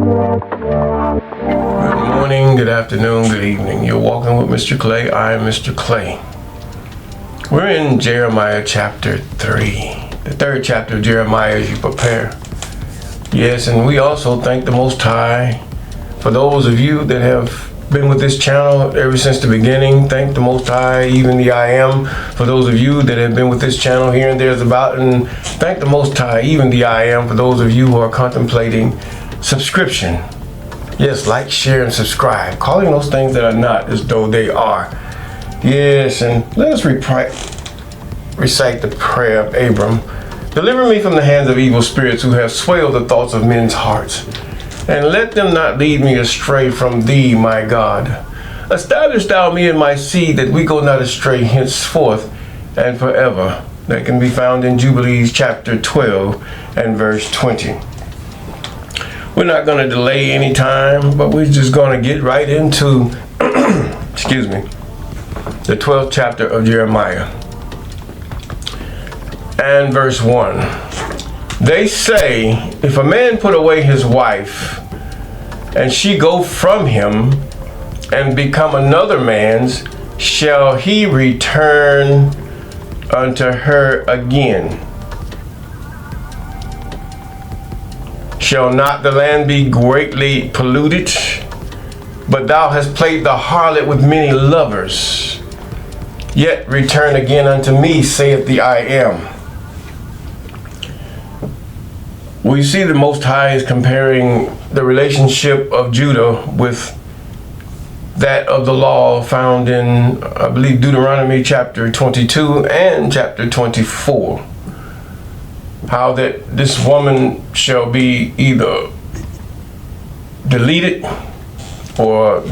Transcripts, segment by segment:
Good morning, good afternoon, good evening. You're walking with Mr. Clay. I am Mr. Clay. We're in Jeremiah chapter 3, the third chapter of Jeremiah as you prepare. Yes, and we also thank the Most High for those of you that have been with this channel ever since the beginning. Thank the Most High, even the I Am, for those of you that have been with this channel here and there's about. And thank the Most High, even the I Am, for those of you who are contemplating subscription. Yes, like, share, and subscribe. Calling those things that are not as though they are. Yes, and let us recite the prayer of Abram. Deliver me from the hands of evil spirits who have swayed the thoughts of men's hearts. And let them not lead me astray from thee, my God. Establish thou me and my seed, that we go not astray henceforth and forever. That can be found in Jubilees chapter 12 and verse 20. We're not going to delay any time, but we're just going to get right into, excuse me, the 12th chapter of Jeremiah. And verse 1. They say, if a man put away his wife, and she go from him, and become another man's, shall he return unto her again? Shall not the land be greatly polluted? But thou hast played the harlot with many lovers. Yet return again unto me, saith the I Am. We see the Most High is comparing the relationship of Judah with that of the law found in, I believe, Deuteronomy chapter 22 and chapter 24. How that this woman shall be either deleted, or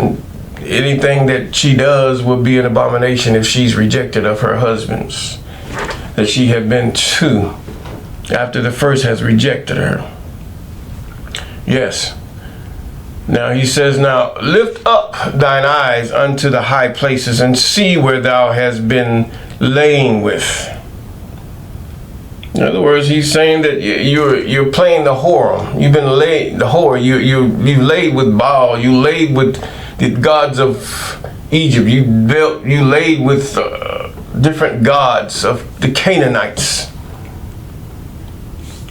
anything that she does will be an abomination if she's rejected of her husbands that she had been to after the first has rejected her. Yes. Now he says, now lift up thine eyes unto the high places and see where thou hast been laying with. In other words, he's saying that you're playing the whore. You've been laid the whore. You laid with Baal. You laid with the gods of Egypt. You laid with different gods of the Canaanites.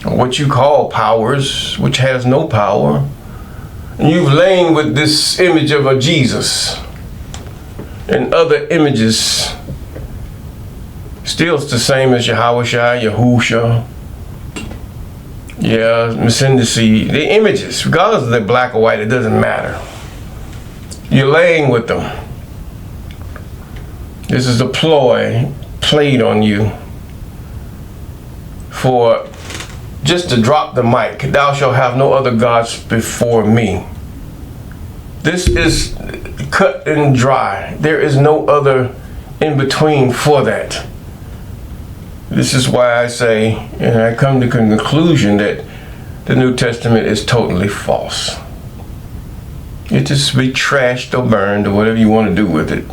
What you call powers, which has no power. And you've lain with this image of a Jesus and other images. Still, it's the same as Yahushua, Yahusha, Messendici. The images, regardless of they're black or white, it doesn't matter. You're laying with them. This is a ploy played on you for just to drop the mic. Thou shalt have no other gods before me. This is cut and dry. There is no other in between for that. This is why I say, and I come to the conclusion that the New Testament is totally false. It just be trashed or burned or whatever you want to do with it.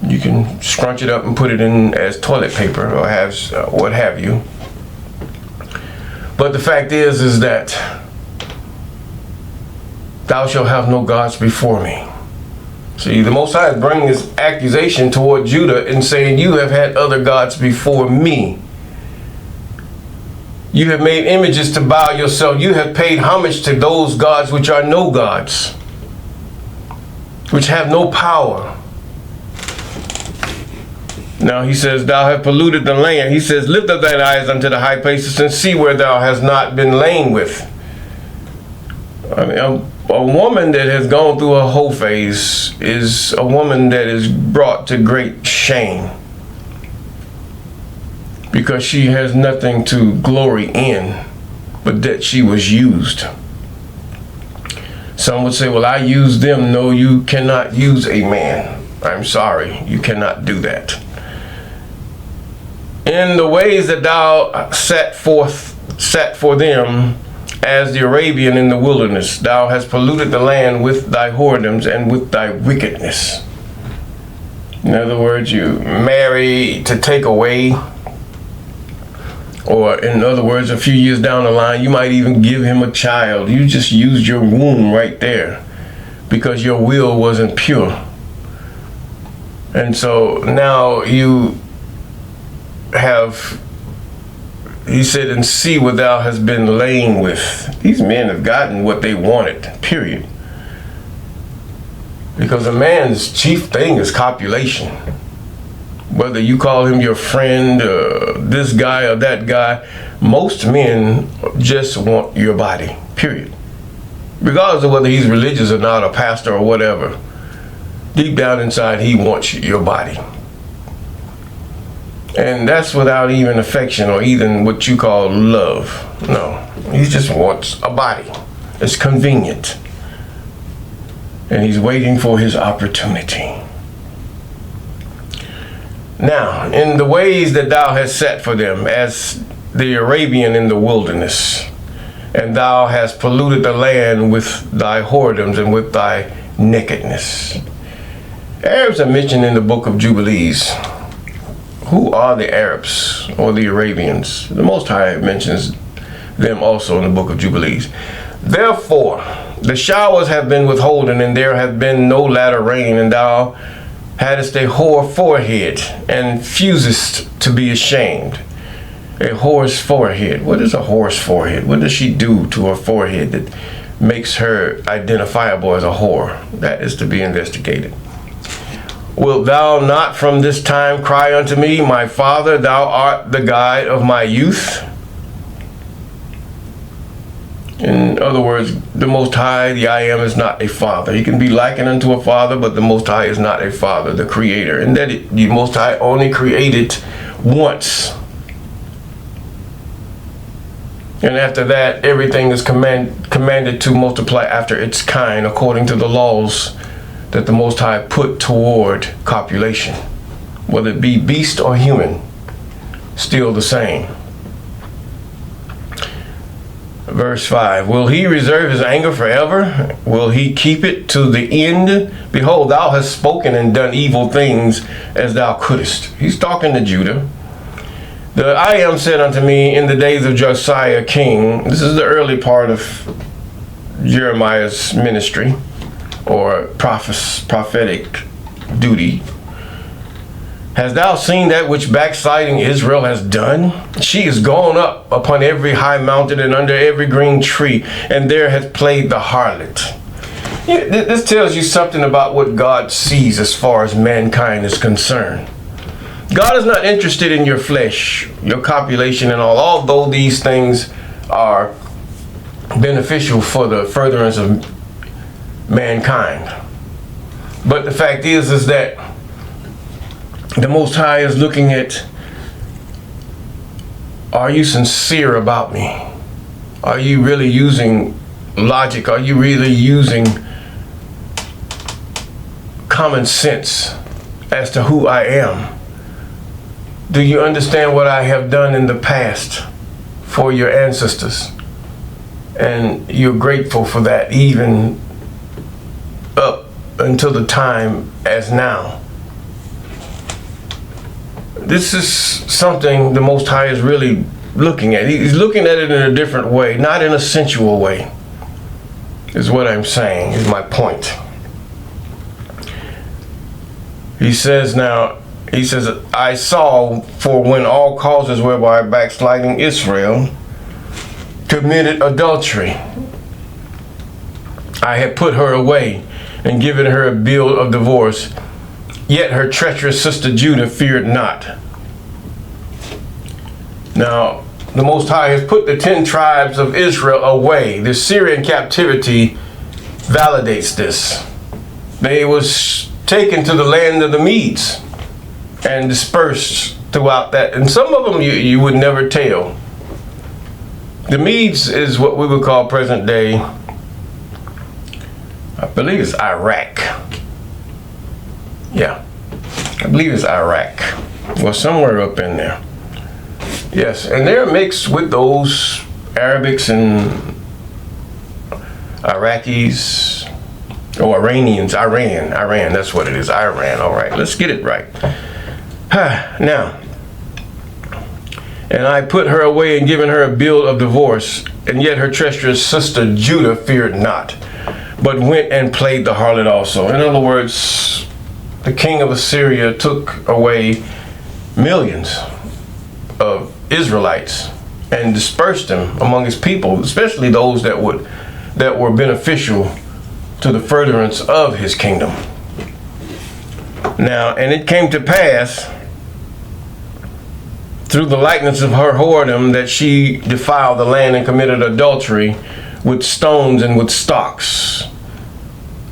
You can scrunch it up and put it in as toilet paper or have what have you. But the fact is that thou shalt have no gods before me. See, the Most High is bringing this accusation toward Judah and saying, you have had other gods before me. You have made images to bow yourself. You have paid homage to those gods which are no gods, which have no power. Now he says, thou hast polluted the land. He says, lift up thine eyes unto the high places and see where thou hast not been lain with. I mean, a woman that has gone through a whole phase is a woman that is brought to great shame because she has nothing to glory in but that she was used. Some would say, well, I used them. No, you cannot use a man. I'm sorry, you cannot do that. In the ways that thou set for them, as the Arabian in the wilderness, thou hast polluted the land with thy whoredoms and with thy wickedness. In other words, you marry to take away. Or in other words, a few years down the line, you might even give him a child. You just used your womb right there because your will wasn't pure. And so now you have, he said, and see what thou hast been laying with. These men have gotten what they wanted, period. Because a man's chief thing is copulation. Whether you call him your friend, this guy or that guy, most men just want your body, period. Regardless of whether he's religious or not, or pastor or whatever, deep down inside, he wants your body. And that's without even affection or even what you call love. No, he just wants a body. It's convenient. And he's waiting for his opportunity. Now, in the ways that thou hast set for them, as the Arabian in the wilderness, and thou hast polluted the land with thy whoredoms and with thy nakedness. Arabs are mentioned in the book of Jubilees. Who are the Arabs or the Arabians? The Most High mentions them also in the book of Jubilees. Therefore, the showers have been withholden, and there hath been no latter rain, and thou hadst a whore forehead, and fusest to be ashamed. A whore's forehead. What is a whore's forehead? What does she do to her forehead that makes her identifiable as a whore? That is to be investigated. Wilt thou not from this time cry unto me, my father, thou art the guide of my youth? In other words, the Most High, the I Am, is not a father. He can be likened unto a father, but the Most High is not a father, the creator. And that the Most High only created once. And after that, everything is commanded to multiply after its kind, according to the laws that the Most High put toward copulation. Whether it be beast or human, still the same. Verse 5, will he reserve his anger forever? Will he keep it to the end? Behold, thou hast spoken and done evil things as thou couldest. He's talking to Judah. The I Am said unto me in the days of Josiah king. This is the early part of Jeremiah's ministry or prophetic duty. Hast thou seen that which backsliding Israel has done? She is gone up upon every high mountain and under every green tree, and there hath played the harlot. This tells you something about what God sees as far as mankind is concerned. God is not interested in your flesh, your copulation and all, although these things are beneficial for the furtherance of mankind. But the fact is that the Most High is looking at, are you sincere about me? Are you really using logic? Are you really using common sense as to who I am? Do you understand what I have done in the past for your ancestors? And you're grateful for that, even up until the time as now. This is something the Most High is really looking at. He's looking at it in a different way, not in a sensual way, is what I'm saying, is my point. He says, I saw, for when all causes whereby backsliding Israel committed adultery, I had put her away and given her a bill of divorce. Yet her treacherous sister Judah feared not. Now, the Most High has put the 10 tribes of Israel away. The Syrian captivity validates this. They was taken to the land of the Medes and dispersed throughout that. And some of them you would never tell. The Medes is what we would call present day, I believe it's Iraq. Yeah, I believe it's Iraq. Well, somewhere up in there. Yes, and they're mixed with those Arabics and Iraqis, or Iranians. Iran, that's what it is, Iran. All right, let's get it right. Now, And I put her away and given her a bill of divorce. And yet her treacherous sister Judah feared not, but went and played the harlot also. In other words, the king of Assyria took away millions of Israelites and dispersed them among his people, especially those that were beneficial to the furtherance of his kingdom. Now, and it came to pass through the likeness of her whoredom that she defiled the land and committed adultery with stones and with stocks.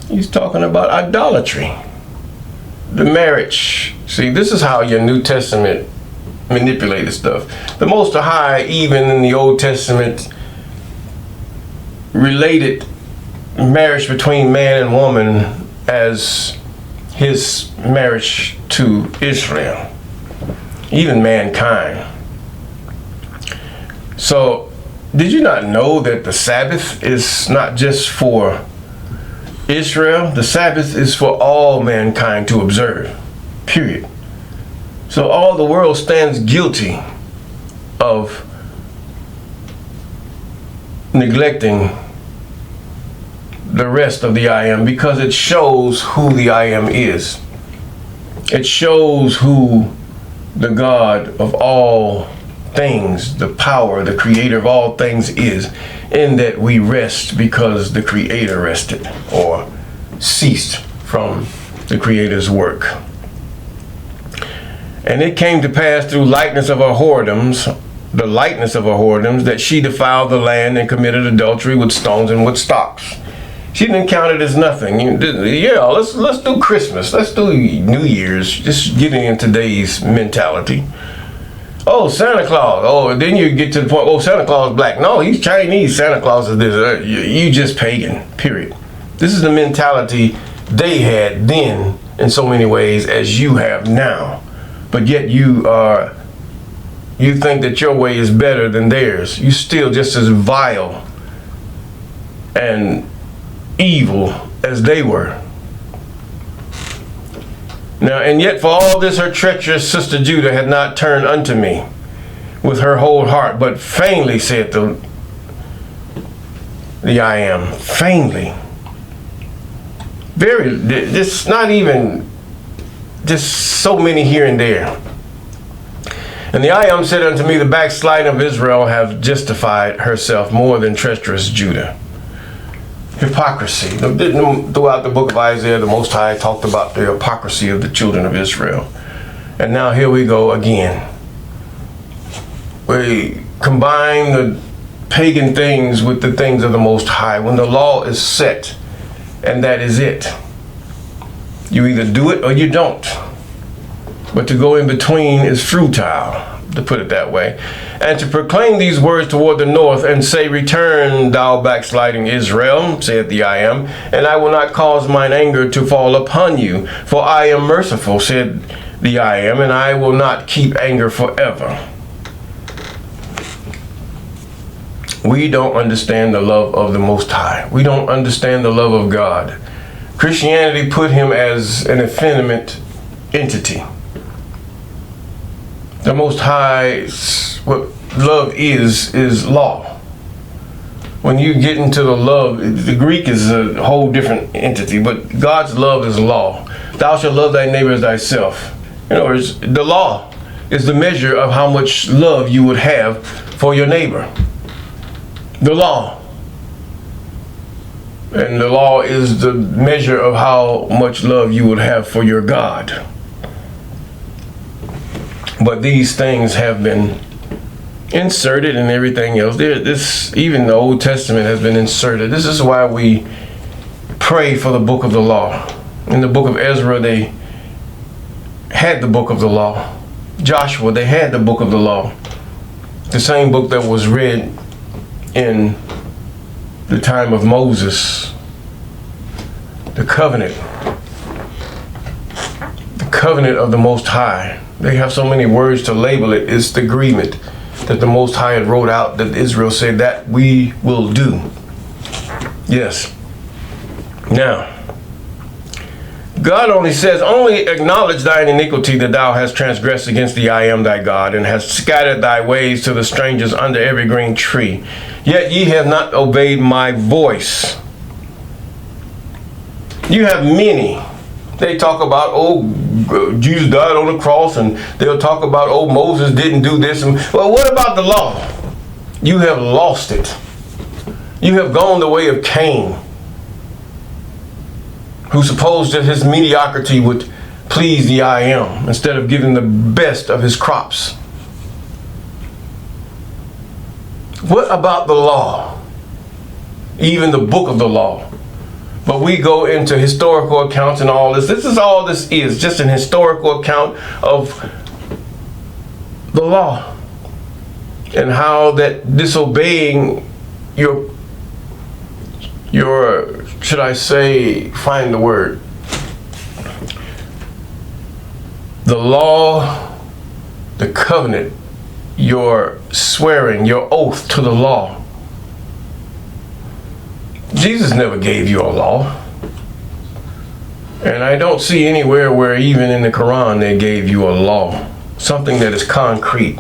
He's talking about idolatry. The marriage. See, this is how your New Testament manipulated stuff. The Most High, even in the Old Testament, related marriage between man and woman as his marriage to Israel, even mankind. So, did you not know that the Sabbath is not just for Israel? The Sabbath is for all mankind to observe, period. So all the world stands guilty of neglecting the rest of the I Am, because it shows who the I Am is. It shows who the God of all things, the power, the creator of all things is, in that we rest because the creator rested or ceased from the creator's work. And it came to pass through likeness of her whoredoms, the likeness of her whoredoms, that she defiled the land and committed adultery with stones and with stocks. She didn't count it as nothing. Yeah, let's do Christmas. Let's do New Year's. Just getting in today's mentality. Oh, Santa Claus. Oh, then you get to the point, oh, Santa Claus is black. No, he's Chinese. Santa Claus is this. You just pagan, period. This is the mentality they had then in so many ways as you have now. But yet you think that your way is better than theirs. You still just as vile and evil as they were. Now, and yet for all this her treacherous sister Judah had not turned unto me with her whole heart, but vainly saith the I Am. Vainly. Very, it's not even just so many here and there. And the I Am said unto me, the backsliding of Israel have justified herself more than treacherous Judah. Hypocrisy. Throughout the book of Isaiah, the Most High talked about the hypocrisy of the children of Israel. And now here we go again. We combine the pagan things with the things of the Most High when the law is set, and that is it. You either do it or you don't. But to go in between is futile, to put it that way. And to proclaim these words toward the north and say, return, thou backsliding Israel, saith the I Am, and I will not cause mine anger to fall upon you, for I am merciful, said the I Am, and I will not keep anger forever. We don't understand the love of the Most High. We don't understand the love of God. Christianity put him as an effeminate entity. The Most High, what love is law. When you get into the love, the Greek is a whole different entity, but God's love is law. Thou shalt love thy neighbor as thyself. In other words, the law is the measure of how much love you would have for your neighbor. The law. And the law is the measure of how much love you would have for your God. But these things have been inserted and everything else. Even the Old Testament has been inserted. This is why we pray for the book of the law. In the book of Ezra, they had the book of the law. Joshua, they had the book of the law. The same book that was read in the time of Moses. The covenant of the Most High. They have so many words to label it. It's the agreement that the Most High had wrote out that Israel said that we will do. Yes. Now, God only says, only acknowledge thine iniquity that thou hast transgressed against the I am thy God, and hast scattered thy ways to the strangers under every green tree. Yet ye have not obeyed my voice. You have many. They talk about, oh, Jesus died on the cross, and they'll talk about, oh, Moses didn't do this. Well, what about the law? You have lost it. You have gone the way of Cain, who supposed that his mediocrity would please the I am instead of giving the best of his crops. What about the law? Even the book of the law. But we go into historical accounts and all this. This is all this is, just an historical account of the law and how that disobeying your should I say, find the word, the law, the covenant, your swearing, your oath to the law. Jesus never gave you a law. And I don't see anywhere where even in the Quran they gave you a law, something that is concrete.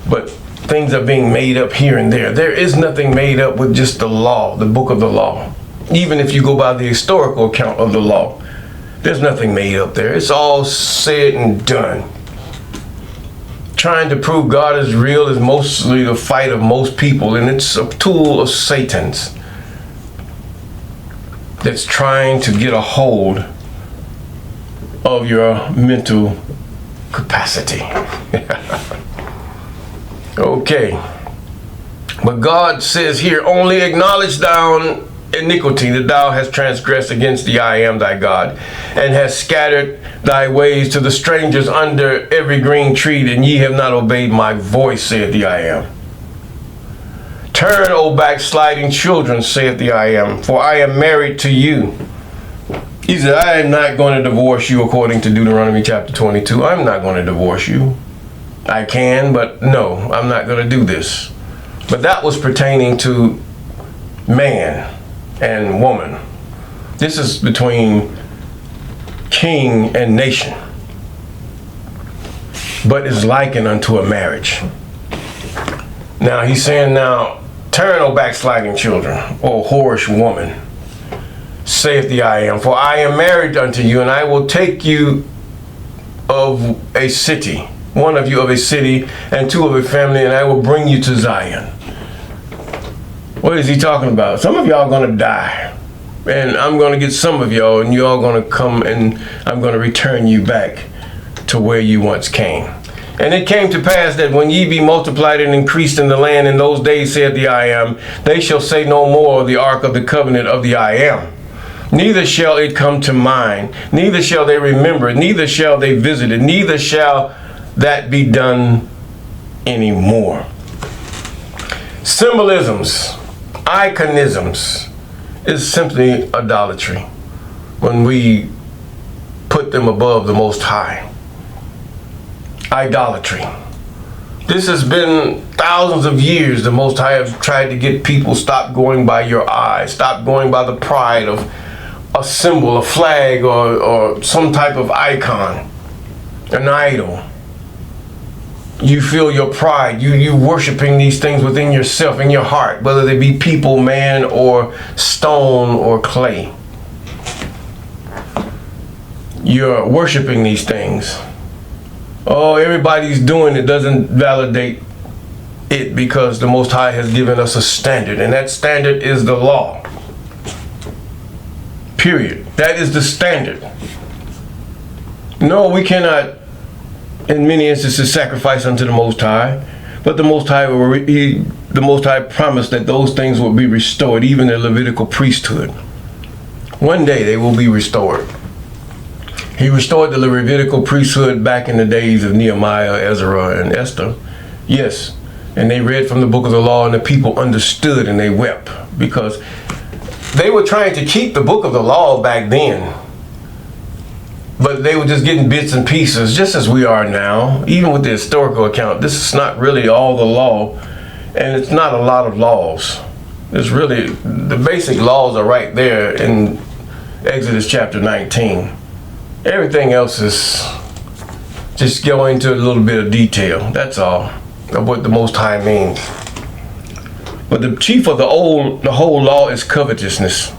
But things are being made up here and there. There is nothing made up with just the law, the book of the law. Even if you go by the historical account of the law, there's nothing made up there. It's all said and done. Trying to prove God is real is mostly the fight of most people, and it's a tool of Satan's that's trying to get a hold of your mental capacity. Okay. But God says here, only acknowledge thou iniquity that thou hast transgressed against the I am thy God, and hast scattered thy ways to the strangers under every green tree, and ye have not obeyed my voice, saith the I am. Turn, O backsliding children, saith the I am, for I am married to you. He said, I am not going to divorce you according to Deuteronomy chapter 22. I'm not going to divorce you. I can, but no, I'm not going to do this. But that was pertaining to man and woman. This is between king and nation, but is likened unto a marriage. Now he's saying, now turn, O backsliding children, O whorish woman, saith the I am, for I am married unto you, and I will take you of a city, one of you of a city, and two of a family, and I will bring you to Zion. What is he talking about? Some of y'all are going to die, and I'm going to get some of y'all, and you all going to come, and I'm going to return you back to where you once came. And it came to pass that when ye be multiplied and increased in the land in those days, said the I am, they shall say no more of the ark of the covenant of the I am. Neither shall it come to mind, neither shall they remember it, neither shall they visit it, neither shall that be done anymore. Symbolisms, iconisms is simply idolatry when we put them above the Most High. Idolatry. This has been thousands of years. The Most High have tried to get people stop going by your eyes, stop going by the pride of a symbol, a flag, or some type of icon, an idol. You feel your pride. You worshiping these things within yourself, in your heart, whether they be people, man, or stone, or clay. You're worshiping these things. Oh, everybody's doing it doesn't validate it, because the Most High has given us a standard, and that standard is the law. Period. That is the standard. No, we cannot, in many instances, sacrifice unto the Most High, but the Most High promised that those things will be restored, even the Levitical priesthood. One day they will be restored. He restored the Levitical priesthood back in the days of Nehemiah, Ezra, and Esther. Yes, and they read from the book of the law, and the people understood, and they wept, because they were trying to keep the book of the law back then, but they were just getting bits and pieces, just as we are now. Even with the historical account, this is not really all the law, and it's not a lot of laws. It's really, the basic laws are right there, and Exodus chapter 19. Everything else is just go into a little bit of detail. That's all of what the Most High means. But the chief of the whole law is covetousness,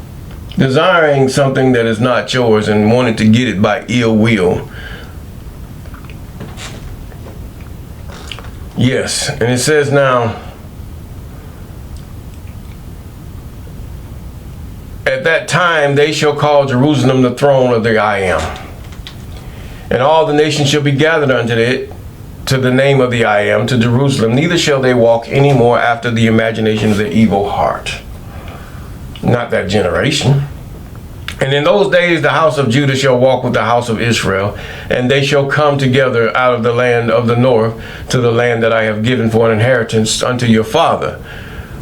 desiring something that is not yours and wanting to get it by ill will. Yes, and it says now, at that time they shall call Jerusalem the throne of the I Am. And all the nations shall be gathered unto it, to the name of the I Am, to Jerusalem. Neither shall they walk any more after the imagination of their evil heart. Not that generation. And in those days the house of Judah shall walk with the house of Israel, and they shall come together out of the land of the north to the land that I have given for an inheritance unto your father.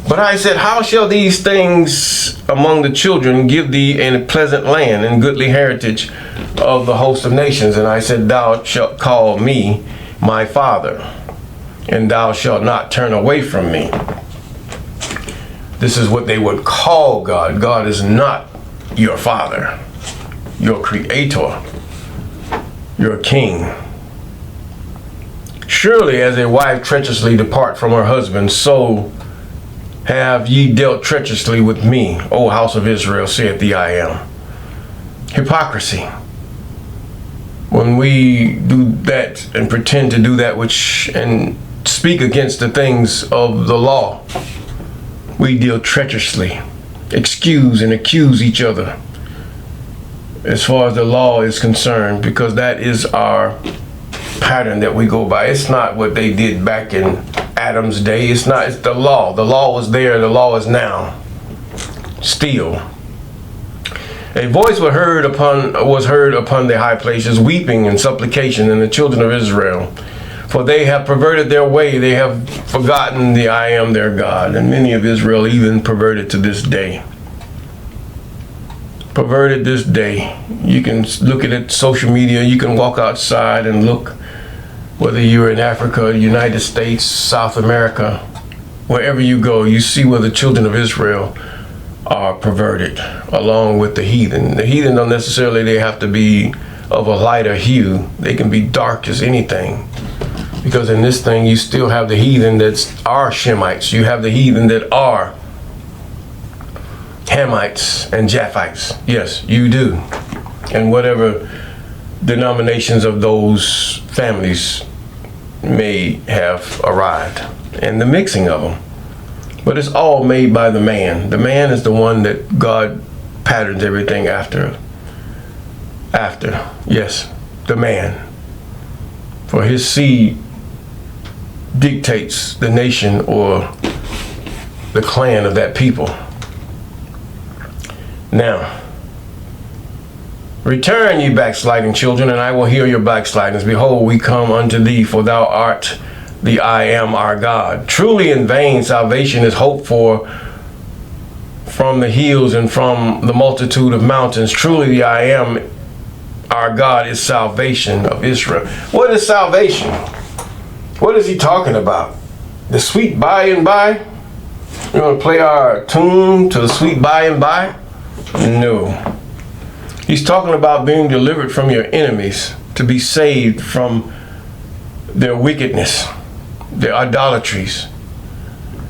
But I said, how shall these things among the children give thee a pleasant land and goodly heritage of the host of nations? And I said, thou shalt call me my father, and thou shalt not turn away from me. This is what they would call God. God is not your father, your creator, your king. Surely as a wife treacherously depart from her husband, so have ye dealt treacherously with me, O house of Israel, saith the I Am. Hypocrisy. When we do that and pretend to do that which and speak against the things of the law, we deal treacherously, excuse and accuse each other as far as the law is concerned, because that is our pattern that we go by. It's not what they did back in Adam's day. It's not. It's the law. The law was there. The law is now. Still, a voice was heard upon the high places, weeping and supplication in the children of Israel, for they have perverted their way. They have forgotten the I Am their God, and many of Israel even perverted to this day. Perverted this day. You can look at it, social media. You can walk outside and look. Whether you're in Africa, United States, South America, wherever you go, you see where the children of Israel are perverted, along with the heathen. The heathen don't necessarily, they have to be of a lighter hue. They can be dark as anything. Because in this thing, you still have the heathen that are Shemites. You have the heathen that are Hamites and Japhites. Yes, you do. And whatever denominations of those families may have arrived, and the mixing of them. But it's all made by the man. The man is the one that God patterns everything after. Yes, the man. For his seed dictates the nation or the clan of that people. Now, return, ye backsliding children, and I will heal your backslidings. Behold, we come unto thee, for thou art the I Am our God. Truly in vain salvation is hoped for from the hills and from the multitude of mountains. Truly the I Am our God is salvation of Israel. What is salvation? What is he talking about? The sweet by and by? You want to play our tune to the sweet by and by? No. He's talking about being delivered from your enemies, to be saved from their wickedness, their idolatries.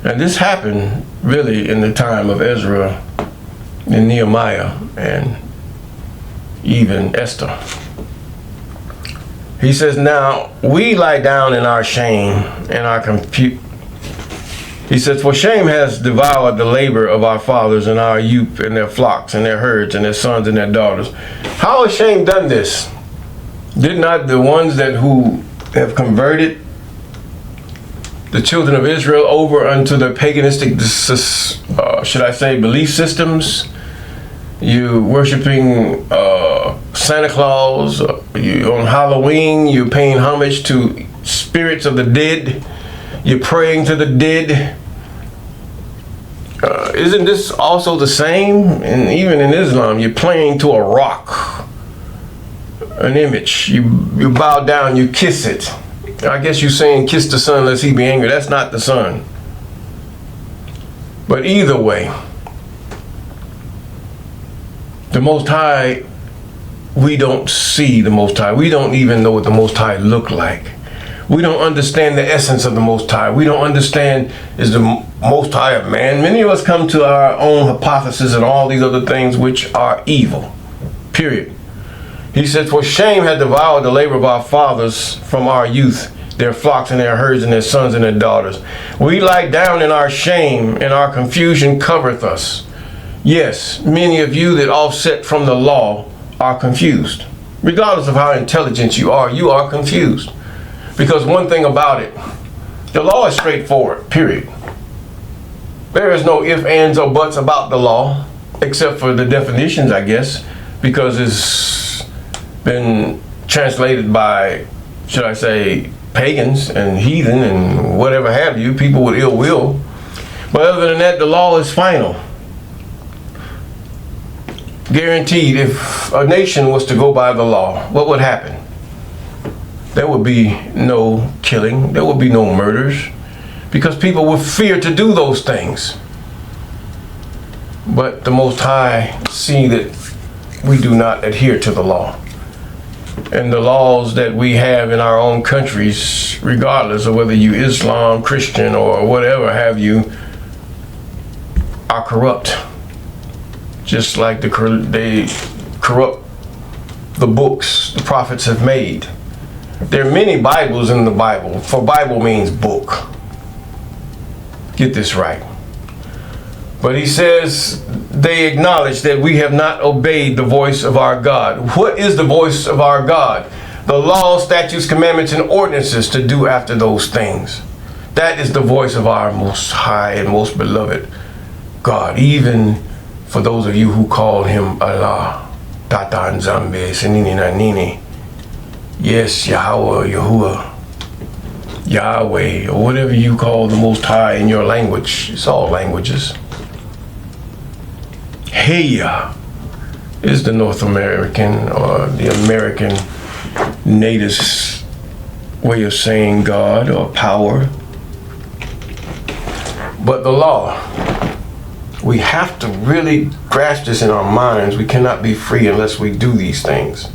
And this happened really in the time of Ezra and Nehemiah and even Esther. He says, now we lie down in our shame and our He says, for shame has devoured the labor of our fathers and our youth and their flocks and their herds and their sons and their daughters. How has shame done this? Did not the ones who have converted the children of Israel over unto the paganistic, belief systems? You worshiping Santa Claus, you on Halloween, you're paying homage to spirits of the dead, you're praying to the dead. Isn't this also the same? And even in Islam, you're praying to a rock, an image. You bow down, you kiss it. I guess you're saying kiss the sun lest he be angry. That's not the sun. But either way, The Most High, we don't see the Most High. We don't even know what the Most High look like. We don't understand the essence of the Most High. We don't understand, is the Most High a man? Many of us come to our own hypothesis and all these other things which are evil. Period. He said, for shame had devoured the labor of our fathers from our youth, their flocks and their herds and their sons and their daughters. We lie down in our shame, and our confusion covereth us. Yes, many of you that offset from the law are confused. Regardless of how intelligent you are confused. Because one thing about it, the law is straightforward, period. There is no ifs, ands, or buts about the law, except for the definitions, I guess, because it's been translated by, should I say, pagans and heathen and whatever have you, people with ill will. But other than that, the law is final. Guaranteed, if a nation was to go by the law, what would happen? There would be no killing, there would be no murders, because people would fear to do those things. But the Most High see that we do not adhere to the law. And the laws that we have in our own countries, regardless of whether you Islam, Christian, or whatever have you, are corrupt. Just like they corrupt the books the prophets have made. There are many Bibles in the Bible, for Bible means book. Get this right. But he says they acknowledge that we have not obeyed the voice of our God. What is the voice of our God? The laws, statutes, commandments, and ordinances to do after those things. That is the voice of our most high and most beloved God. Even for those of you who call him Allah, Tata Nzambe, Senini Nanini, yes, Yahweh, Yahuwah, Yahweh, or whatever you call the Most High in your language. It's all languages. Heya is the North American or the American natives' way of saying God or power. But the law, we have to really grasp this in our minds. We cannot be free unless we do these things.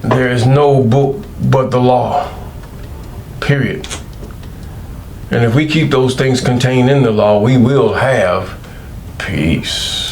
There is no book but the law, period. And if we keep those things contained in the law, we will have peace.